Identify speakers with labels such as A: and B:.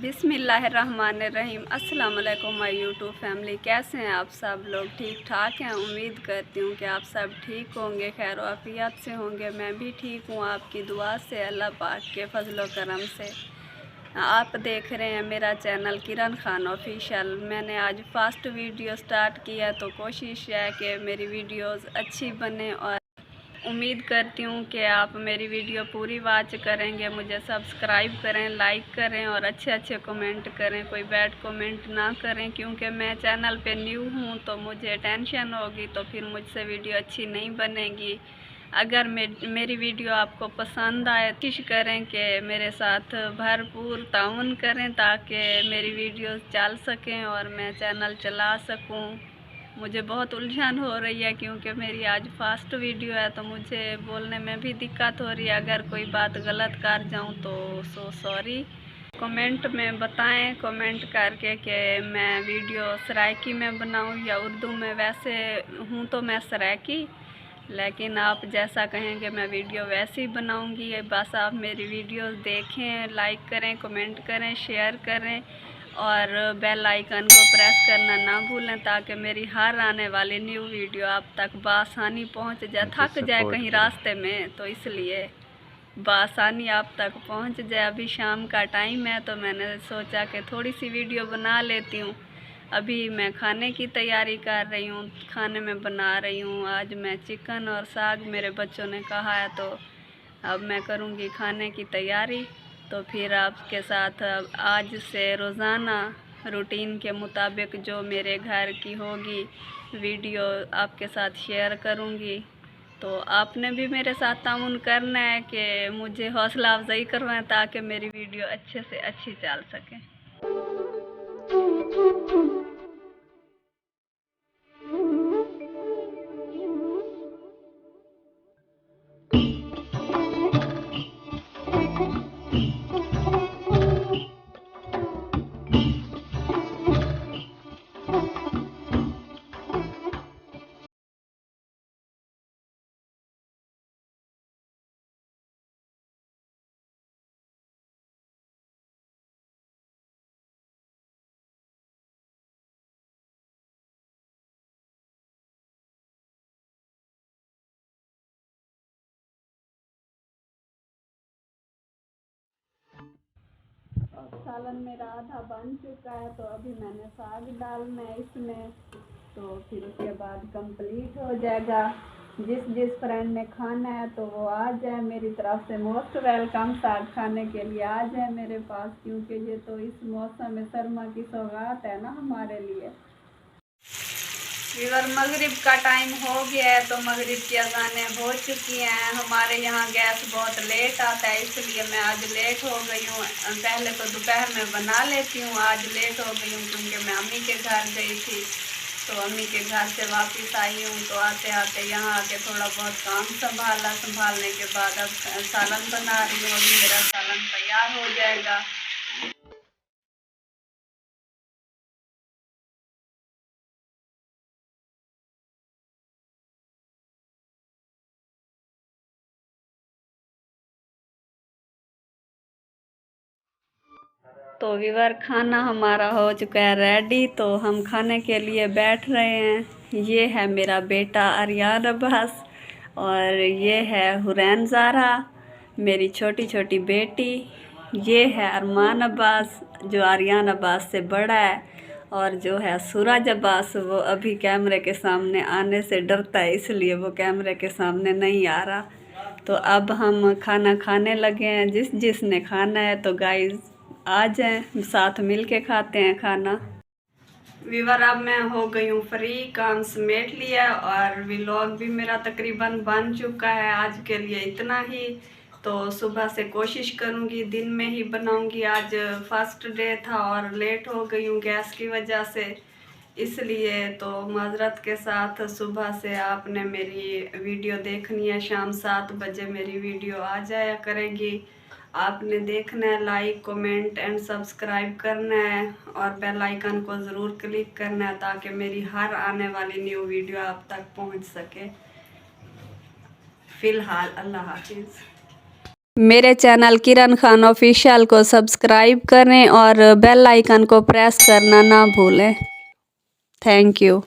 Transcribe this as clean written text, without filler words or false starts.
A: बिस्मिल्लाहिर्रहमानिर्रहीम। अस्सलाम वालेकुम माय यूट्यूब फैमिली। कैसे हैं आप सब लोग? ठीक ठाक हैं। उम्मीद करती हूँ कि आप सब ठीक होंगे, खैर आफियत से होंगे। मैं भी ठीक हूँ, आपकी दुआ से, अल्लाह पाक के फजल करम से। आप देख रहे हैं मेरा चैनल किरण खान ऑफिशियल। मैंने आज फर्स्ट वीडियो स्टार्ट किया तो कोशिश है कि मेरी वीडियोज़ अच्छी बने और उम्मीद करती हूँ कि आप मेरी वीडियो पूरी वॉच करेंगे, मुझे सब्सक्राइब करें, लाइक करें और अच्छे अच्छे कमेंट करें। कोई बैड कमेंट ना करें, क्योंकि मैं चैनल पे न्यू हूँ तो मुझे टेंशन होगी, तो फिर मुझसे वीडियो अच्छी नहीं बनेगी। अगर मेरी वीडियो आपको पसंद आए कोशिश करें कि मेरे साथ भरपूर ताउन करें ताकि मेरी वीडियोस चल सकें और मैं चैनल चला सकूं। मुझे बहुत उलझन हो रही है क्योंकि मेरी आज फर्स्ट वीडियो है, तो मुझे बोलने में भी दिक्कत हो रही है। अगर कोई बात गलत कर जाऊं तो सॉरी। कमेंट में बताएं, कमेंट करके कि मैं वीडियो सराइकी में बनाऊं या उर्दू में। वैसे हूं तो मैं सराइकी, लेकिन आप जैसा कहेंगे मैं वीडियो वैसे ही बनाऊंगी। बस आप मेरी वीडियोस देखें, लाइक करें, कमेंट करें, शेयर करें और बेल आइकन को प्रेस करना ना भूलें ताकि मेरी हर आने वाली न्यू वीडियो आप तक बआसानी पहुंच जाए। थक जाए कहीं रास्ते में तो इसलिए बआसानी आप तक पहुंच जाए। अभी शाम का टाइम है तो मैंने सोचा कि थोड़ी सी वीडियो बना लेती हूँ। अभी मैं खाने की तैयारी कर रही हूँ, खाने में बना रही हूँ। आज मैं चिकन और साग, मेरे बच्चों ने कहा है तो अब मैं करूँगी खाने की तैयारी। तो फिर आपके साथ आज से रोज़ाना रूटीन के मुताबिक जो मेरे घर की होगी वीडियो आपके साथ शेयर करूँगी। तो आपने भी मेरे साथ ताउन करना है कि मुझे हौसला अफजाई करवाएं ताकि मेरी वीडियो अच्छे से अच्छी चल सके। सालन मेरा आधा बन चुका है, तो अभी मैंने साग डालना है इसमें, तो फिर उसके बाद कंप्लीट हो जाएगा। जिस फ्रेंड ने खाना है तो वो आ जाए, मेरी तरफ से मोस्ट वेलकम। साग खाने के लिए आ जाए मेरे पास, क्योंकि ये तो इस मौसम में सरमा की सौगात है ना हमारे लिए। इधर मगरिब का टाइम हो गया है, तो मगरिब की अज़ानें हो चुकी हैं। हमारे यहाँ गैस बहुत लेट आता है, इसलिए मैं आज लेट हो गई हूँ। पहले तो दोपहर में बना लेती हूँ, आज लेट हो गई हूँ क्योंकि मैं अम्मी के घर गई थी। तो अम्मी के घर से वापस आई हूँ, तो आते आते यहाँ आके थोड़ा बहुत काम संभाला। संभालने के बाद अब सालन बना रही हूँ। अभी मेरा सालन तैयार हो जाएगा। तो व्यूअर, खाना हमारा हो चुका है रेडी, तो हम खाने के लिए बैठ रहे हैं। ये है मेरा बेटा आर्यन अब्बास और ये है हुरैन ज़ारा, मेरी छोटी छोटी बेटी। ये है अरमान अब्बास जो आर्यन अब्बास से बड़ा है, और जो है सूरज अब्बास वो अभी कैमरे के सामने आने से डरता है, इसलिए वो कैमरे के सामने नहीं आ रहा। तो अब हम खाना खाने लगे हैं। जिसने खाना है तो गाइस आ जाएं, साथ मिल के खाते हैं खाना। व्यूअर, अब मैं हो गई हूँ फ्री, काम समेट लिया और व्लॉग भी मेरा तकरीबन बन चुका है। आज के लिए इतना ही। तो सुबह से कोशिश करूँगी दिन में ही बनाऊँगी। आज फर्स्ट डे था और लेट हो गई हूँ गैस की वजह से, इसलिए तो माजरत के साथ। सुबह से आपने मेरी वीडियो देखनी है, शाम 7 बजे मेरी वीडियो आ जाया करेगी। आपने देखना है, लाइक कमेंट एंड सब्सक्राइब करना है और बेल आइकन को ज़रूर क्लिक करना है ताकि मेरी हर आने वाली न्यू वीडियो आप तक पहुंच सके। फ़िलहाल अल्लाह हाफिज़। मेरे चैनल किरण खान ऑफिशियल को सब्सक्राइब करें और बेल आइकन को प्रेस करना ना भूलें। Thank you.